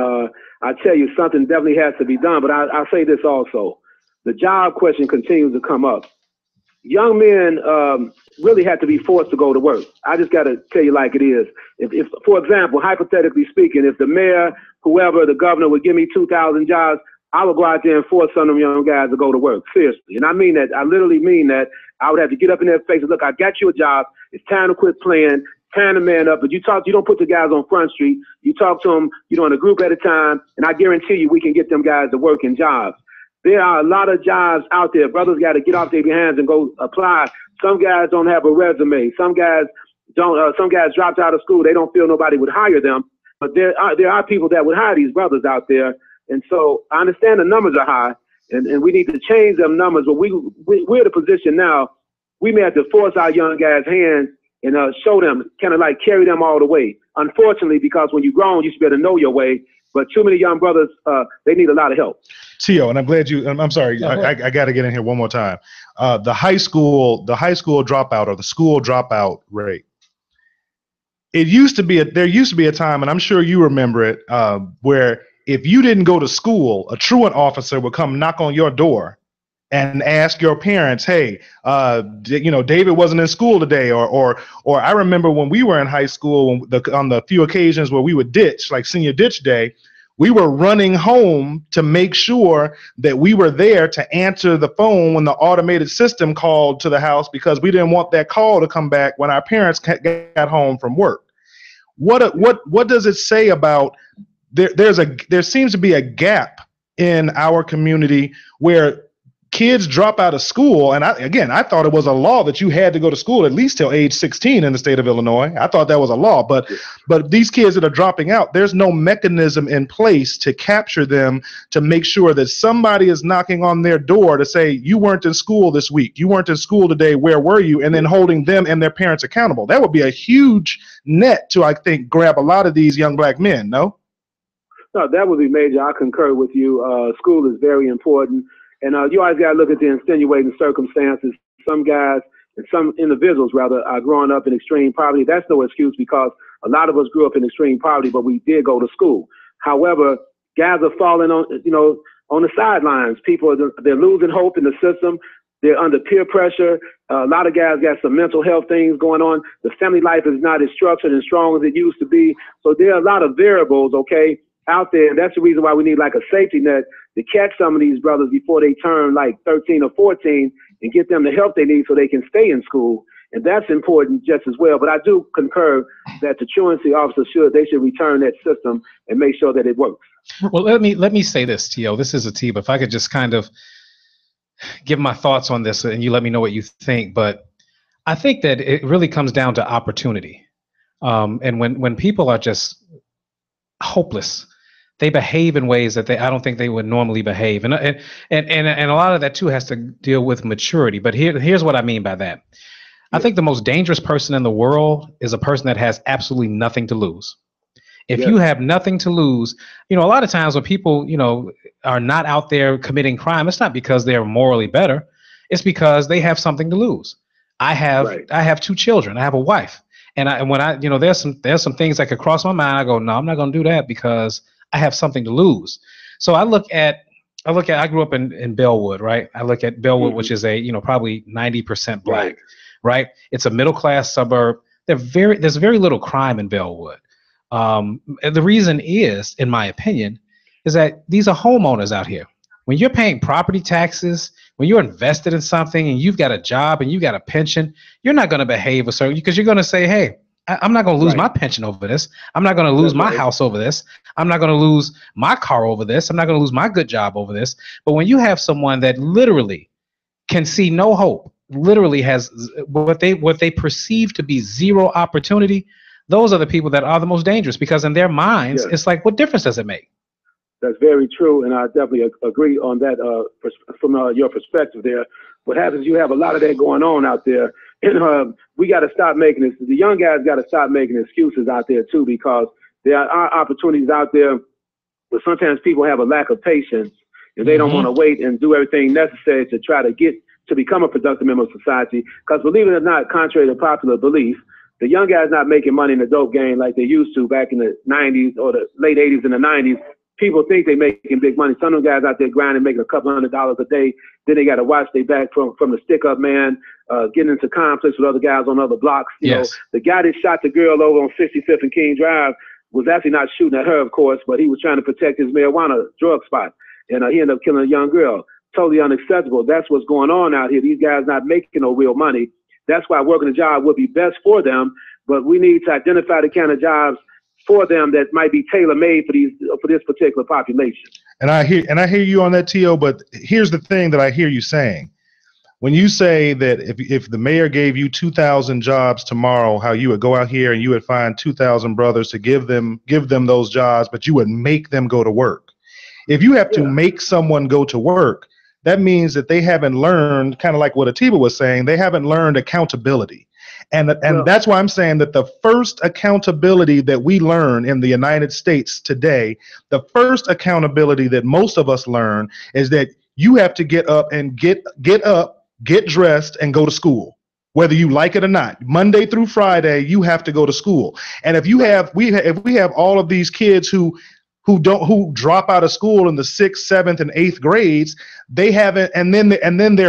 I tell you, something definitely has to be done. But I'll say this also. The job question continues to come up. Young men really have to be forced to go to work. I just got to tell you like it is. If, for example, hypothetically speaking, if the mayor, whoever, the governor would give me 2,000 jobs, I would go out there and force some of them young guys to go to work. Seriously. And I mean that. I literally mean that. I would have to get up in their face and look, I got you a job. It's time to quit playing. Time to man up. But you don't put the guys on Front Street. You talk to them, in a group at a time. And I guarantee you we can get them guys to work in jobs. There are a lot of jobs out there. Brothers got to get off their hands and go apply. Some guys don't have a resume. Some guys don't. Some guys dropped out of school. They don't feel nobody would hire them. But there are people that would hire these brothers out there. And so I understand the numbers are high, and we need to change them numbers. But we're in a position now. We may have to force our young guys' hands and show them, kind of like carry them all the way. Unfortunately, because when you're grown, you should be able to know your way. But too many young brothers, they need a lot of help. Tio, and I'm glad I'm sorry, I got to get in here one more time. The high school dropout or the school dropout rate. There used to be a time, and I'm sure you remember it, where if you didn't go to school, a truant officer would come knock on your door and ask your parents, hey, David wasn't in school today, or I remember when we were in high school, on the few occasions where we would ditch, like senior ditch day, we were running home to make sure that we were there to answer the phone when the automated system called to the house, because we didn't want that call to come back when our parents got home from work. What does it say about there seems to be a gap in our community where kids drop out of school, and I thought it was a law that you had to go to school at least till age 16 in the state of Illinois. I thought that was a law, but these kids that are dropping out, there's no mechanism in place to capture them, to make sure that somebody is knocking on their door to say, you weren't in school this week, you weren't in school today, where were you? And then holding them and their parents accountable. That would be a huge net to, I think, grab a lot of these young black men, no? No, that would be major. I concur with you. School is very important. And you always got to look at the extenuating circumstances. Some guys, and some individuals rather, are growing up in extreme poverty. That's no excuse, because a lot of us grew up in extreme poverty, but we did go to school. However, guys are falling on the sidelines. People they're losing hope in the system. They're under peer pressure. A lot of guys got some mental health things going on. The family life is not as structured and strong as it used to be. So there are a lot of variables, out there. And that's the reason why we need like a safety net to catch some of these brothers before they turn like 13 or 14 and get them the help they need so they can stay in school. And that's important just as well. But I do concur that the truancy officers should return that system and make sure that it works. Well, let me say this, Tio. This is Atiba. If I could just kind of give my thoughts on this and you let me know what you think. But I think that it really comes down to opportunity. And when people are just hopeless, they behave in ways that I don't think they would normally behave. And a lot of that too has to deal with maturity. But here's what I mean by that. I think the most dangerous person in the world is a person that has absolutely nothing to lose. If you have nothing to lose, a lot of times when people, are not out there committing crime, it's not because they're morally better. It's because they have something to lose. I have 2 children. I have a wife. And when I there's some things that could cross my mind. I go, no, I'm not going to do that because I have something to lose. So I grew up in Bellwood, right? I look at Bellwood, which is probably 90% black. Right? It's a middle-class suburb. There's very little crime in Bellwood. The reason is, in my opinion, is that these are homeowners out here. When you're paying property taxes, when you're invested in something and you've got a job and you've got a pension, you're not going to behave a certain, because you're going to say, hey, I'm not going to lose my pension over this. I'm not going to lose my house over this. I'm not going to lose my car over this. I'm not going to lose my good job over this. But when you have someone that literally can see no hope, literally has what they perceive to be zero opportunity, those are the people that are the most dangerous, because in their minds, it's like, what difference does it make? That's very true, and I definitely agree on that from your perspective there. What happens, you have a lot of that going on out there, and we got to stop making this. The young guys got to stop making excuses out there too, because there are opportunities out there, but sometimes people have a lack of patience, and they don't want to wait and do everything necessary to try to become a productive member of society. Because believe it or not, contrary to popular belief, the young guys not making money in the dope game like they used to back in the 90s or the late 80s and the 90s. People think they making big money. Some of them guys out there grinding, making a couple $100 a day. Then they got to watch their back from the stick-up man, getting into conflicts with other guys on other blocks. You know, the guy that shot the girl over on 65th and King Drive was actually not shooting at her, of course, but he was trying to protect his marijuana drug spot. And he ended up killing a young girl. Totally unacceptable. That's what's going on out here. These guys not making no real money. That's why working a job would be best for them. But we need to identify the kind of jobs for them that might be tailor-made for this particular population. And I hear you on that, T.O., but here's the thing that I hear you saying. When you say that if the mayor gave you 2,000 jobs tomorrow, how you would go out here and you would find 2,000 brothers to give them those jobs, but you would make them go to work. If you have to make someone go to work, that means that they haven't learned, kind of like what Atiba was saying, they haven't learned accountability. And that's why I'm saying that the first accountability that we learn in the United States today, the first accountability that most of us learn is that you have to get up, get dressed, and go to school. Whether you like it or not, Monday through Friday, you have to go to school. And if we have all of these kids who drop out of school in the 6th, 7th, and 8th grades, they haven't, and then they're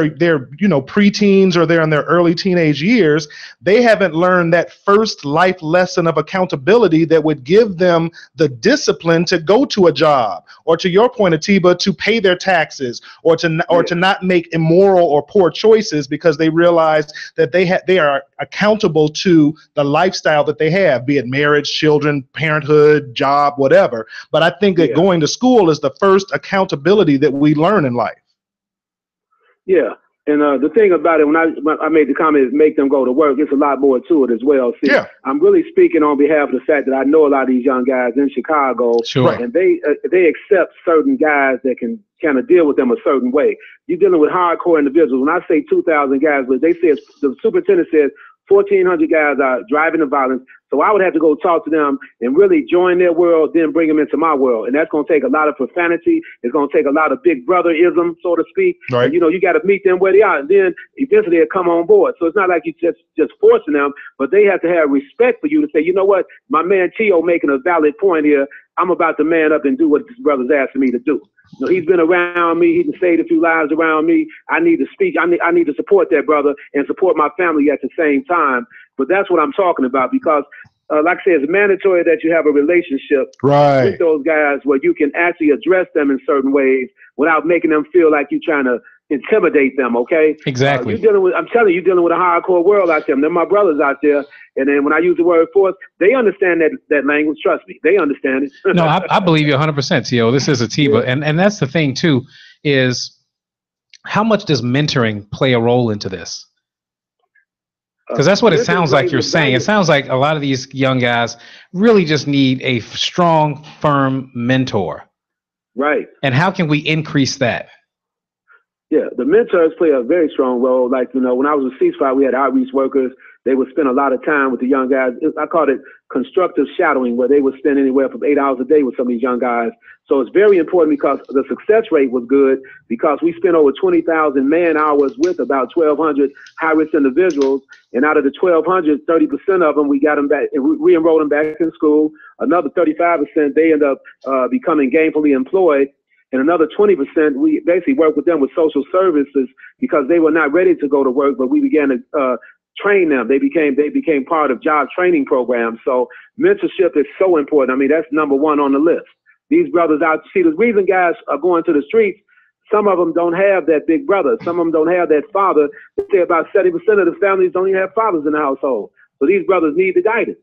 preteens or they're in their early teenage years, they haven't learned that first life lesson of accountability that would give them the discipline to go to a job, or to your point, Atiba, to pay their taxes, or to not make immoral or poor choices, because they realize that they are accountable to the lifestyle that they have, be it marriage, children, parenthood, job, whatever. But I think that going to school is the first accountability that we learn in life. Yeah. And the thing about it, when I made the comment, is make them go to work, it's a lot more to it as well. See, I'm really speaking on behalf of the fact that I know a lot of these young guys in Chicago, and they accept certain guys that can kind of deal with them a certain way. You're dealing with hardcore individuals. When I say 2,000 guys, but they said, the superintendent says 1,400 guys are driving the violence. So I would have to go talk to them and really join their world, then bring them into my world. And that's going to take a lot of profanity. It's going to take a lot of big brotherism, so to speak. Right. And, you got to meet them where they are. And then eventually they'll come on board. So it's not like you just forcing them, but they have to have respect for you to say, you know what, my man T.O. making a valid point here. I'm about to man up and do what this brother's asking me to do. He's been around me. He can saved a few lives around me. I need to speak. I need to support that brother and support my family at the same time. But that's what I'm talking about, because like I said, it's mandatory that you have a relationship with those guys where you can actually address them in certain ways without making them feel like you're trying to intimidate them, okay? Exactly. I'm telling you, you're dealing with a hardcore world out there. They're my brothers out there. And then when I use the word force, they understand that language. Trust me, they understand it. No, I believe you 100%, T.O. This is Atiba. And that's the thing, too, is how much does mentoring play a role into this? Because that's what it sounds like you're saying. It sounds like a lot of these young guys really just need a strong, firm mentor. Right. And how can we increase that? Yeah, the mentors play a very strong role. Like, when I was with Ceasefire, we had outreach workers. They would spend a lot of time with the young guys. I called it constructive shadowing, where they would spend anywhere from 8 hours a day with some of these young guys. So it's very important because the success rate was good, because we spent over 20,000 man hours with about 1,200 high-risk individuals. And out of the 1,200, 30% of them, we got them back, re-enrolled them back in school. Another 35%, they end up becoming gainfully employed. And another 20%, we basically work with them with social services because they were not ready to go to work, but we began to train them. They became part of job training programs. So mentorship is so important. I mean, that's number one on the list. These brothers out, see, the reason guys are going to the streets, some of them don't have that big brother. Some of them don't have that father. They say about 70% of the families don't even have fathers in the household. So these brothers need the guidance.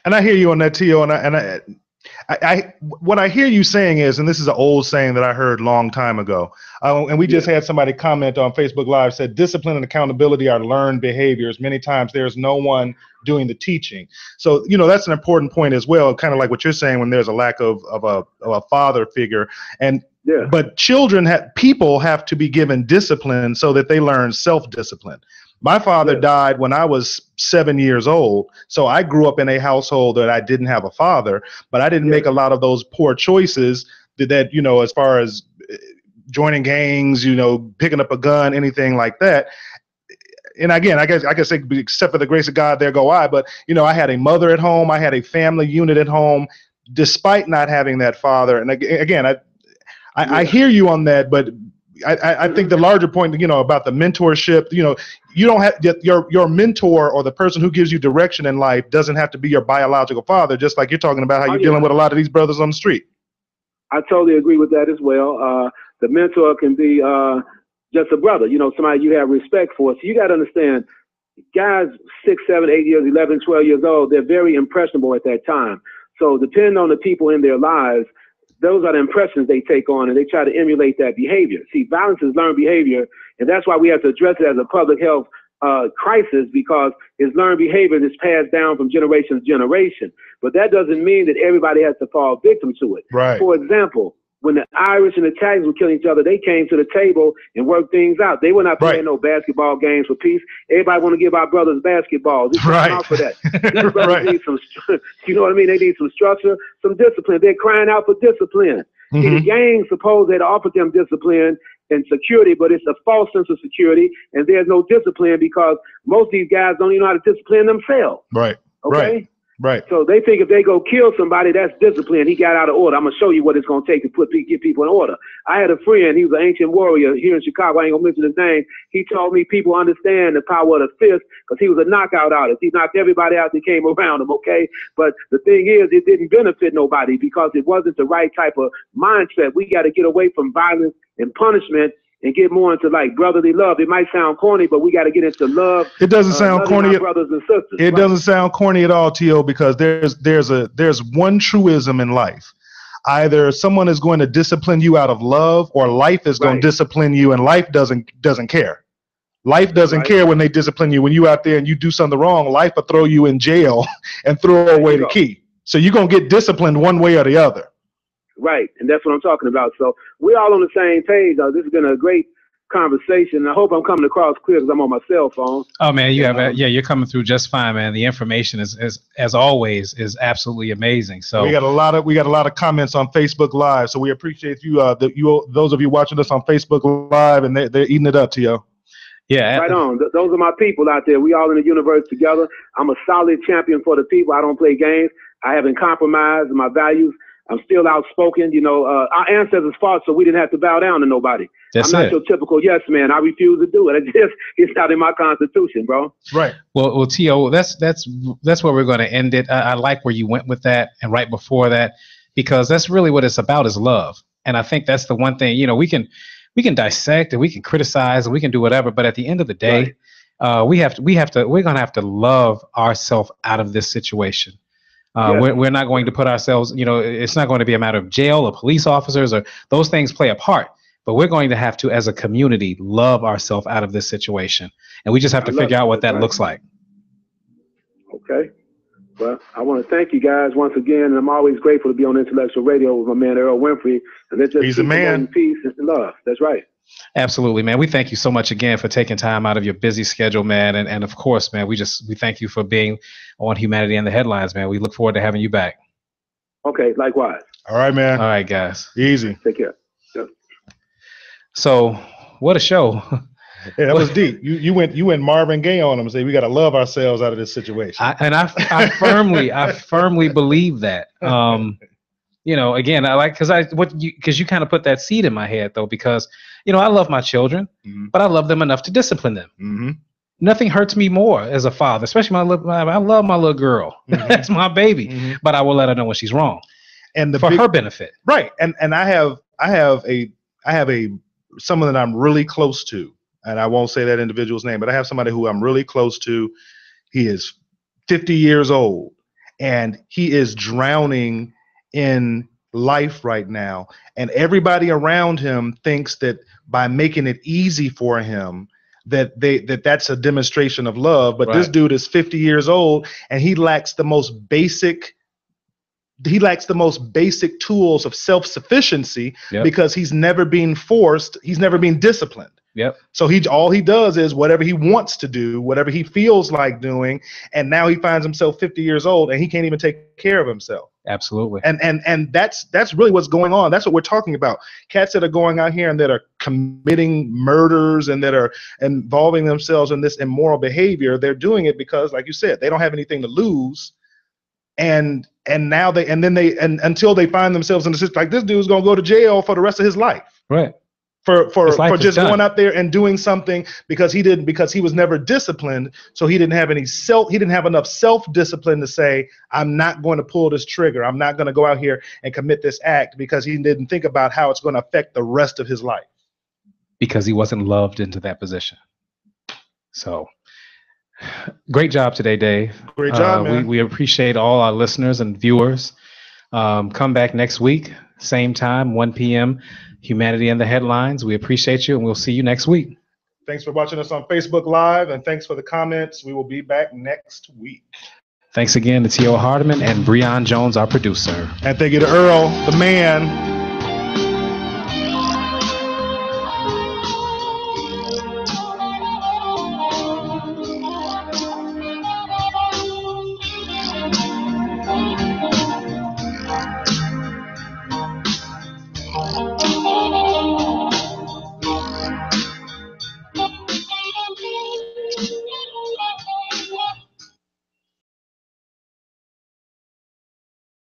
And I hear you on that, T.O., and what I hear you saying is, and this is an old saying that I heard a long time ago, and we just had somebody comment on Facebook Live, said discipline and accountability are learned behaviors. Many times there's no one doing the teaching. So, that's an important point as well, kind of like what you're saying when there's a lack of a father figure. And but people have to be given discipline so that they learn self-discipline. My father died when I was 7 years old, so I grew up in a household that I didn't have a father, but I didn't make a lot of those poor choices that as far as joining gangs, picking up a gun, anything like that. And again, I guess I could say, except for the grace of God, there go I. But I had a mother at home, I had a family unit at home, despite not having that father. And again, I hear you on that, but I think the larger point, about the mentorship, you don't have your mentor or the person who gives you direction in life doesn't have to be your biological father, just like you're talking about how you're dealing with a lot of these brothers on the street. I totally agree with that as well. The mentor can be just a brother, somebody you have respect for. So you got to understand, guys 6, 7, 8 years, 11, 12 years old, they're very impressionable at that time. So depending on the people in their lives, those are the impressions they take on, and they try to emulate that behavior. See, violence is learned behavior, and that's why we have to address it as a public health crisis, because it's learned behavior that's passed down from generation to generation. But that doesn't mean that everybody has to fall victim to it. Right. For example, when the Irish and the Italians were killing each other, they came to the table and worked things out. They were not playing no basketball games for peace. Everybody want to give our brothers basketballs. It's out for that. These brothers need some, you know what I mean? They need some structure, some discipline. They're crying out for discipline. See, the gangs suppose they'd offered them discipline and security, but it's a false sense of security, and there's no discipline because most of these guys don't even know how to discipline themselves. Right. Okay? Right. So they think if they go kill somebody, that's discipline. He got out of order. I'm going to show you what it's going to take to get people in order. I had a friend. He was an ancient warrior here in Chicago. I ain't going to mention his name. He told me people understand the power of the fist because he was a knockout artist. He knocked everybody out that came around him, okay? But the thing is, it didn't benefit nobody because it wasn't the right type of mindset. We got to get away from violence and punishment and get more into like brotherly love. It might sound corny, but we got to get into love. It doesn't sound corny, brothers and sisters. It doesn't sound corny at all, T.O., because there's one truism in life. Either someone is going to discipline you out of love, or life is going to discipline you, and life doesn't care. Life doesn't care when they discipline you. When you out there and you do something wrong, life will throw you in jail and throw away the key. So you're going to get disciplined one way or the other. Right, and that's what I'm talking about. So we're all on the same page. This has been a great conversation. I hope I'm coming across clear because I'm on my cell phone. Oh man, you're coming through just fine, man. The information is as always is absolutely amazing. So we got a lot of comments on Facebook Live. So we appreciate you, those of you watching us on Facebook Live, and they're eating it up, T.O. Yeah, right on. Those are my people out there. We all in the universe together. I'm a solid champion for the people. I don't play games. I haven't compromised my values. I'm still outspoken. Our ancestors fought so we didn't have to bow down to nobody. I'm not your typical yes man. I refuse to do it. It's not in my constitution, bro. Right. Well, T.O., that's where we're going to end it. I like where you went with that, and right before that, because that's really what it's about, is love. And I think that's the one thing. We can dissect and we can criticize and we can do whatever, but at the end of the day, we're going to have to love ourselves out of this situation. We're not going to put ourselves, it's not going to be a matter of jail or police officers, or those things play a part. but we're going to have to, as a community, love ourselves out of this situation. And we just have to figure out what that looks like. Okay. Well, I want to thank you guys once again, and I'm always grateful to be on Intellectual Radio with my man Earl Winfrey. And let's just He's a man. Peace and love. That's right. Absolutely, man. We thank you so much again for taking time out of your busy schedule, man. And of course, man, we thank you for being on Humanity and the Headlines, man. We look forward to having you back. Okay, likewise. All right, man. All right, guys. Easy. Take care. Yep. So, what a show. Yeah, that was deep. You went Marvin Gaye on them and say we got to love ourselves out of this situation. I firmly believe that. Again, I like because you kind of put that seed in my head though, because I love my children, but I love them enough to discipline them. Mm-hmm. Nothing hurts me more as a father, especially I love my little girl. Mm-hmm. That's my baby, but I will let her know when she's wrong, and for her benefit. Right, and I have someone that I'm really close to. And I won't say that individual's name, but I have somebody who I'm really close to. He is 50 years old and he is drowning in life right now. And everybody around him thinks that by making it easy for him, that's a demonstration of love. But This dude is 50 years old and he lacks the most basic tools of self-sufficiency because he's never been forced. He's never been disciplined. Yep. So all he does is whatever he wants to do, whatever he feels like doing, and now he finds himself 50 years old and he can't even take care of himself. Absolutely. And that's really what's going on. That's what we're talking about. Cats that are going out here and that are committing murders and that are involving themselves in this immoral behavior, they're doing it because, like you said, they don't have anything to lose. And now until they find themselves in the system, like this dude's gonna go to jail for the rest of his life. Right. For just going out there and doing something because he was never disciplined, so he didn't have enough self-discipline to say, I'm not going to pull this trigger, I'm not going to go out here and commit this act, because he didn't think about how it's going to affect the rest of his life. Because he wasn't loved into that position. So great job today, Dave. Great job, man. We appreciate all our listeners and viewers. Come back next week, same time, 1 p.m. Humanity and the Headlines. We appreciate you, and we'll see you next week. Thanks for watching us on Facebook Live, and thanks for the comments. We will be back next week. Thanks again to T.O. Hardiman and Breon Jones, our producer. And thank you to Earl, the man.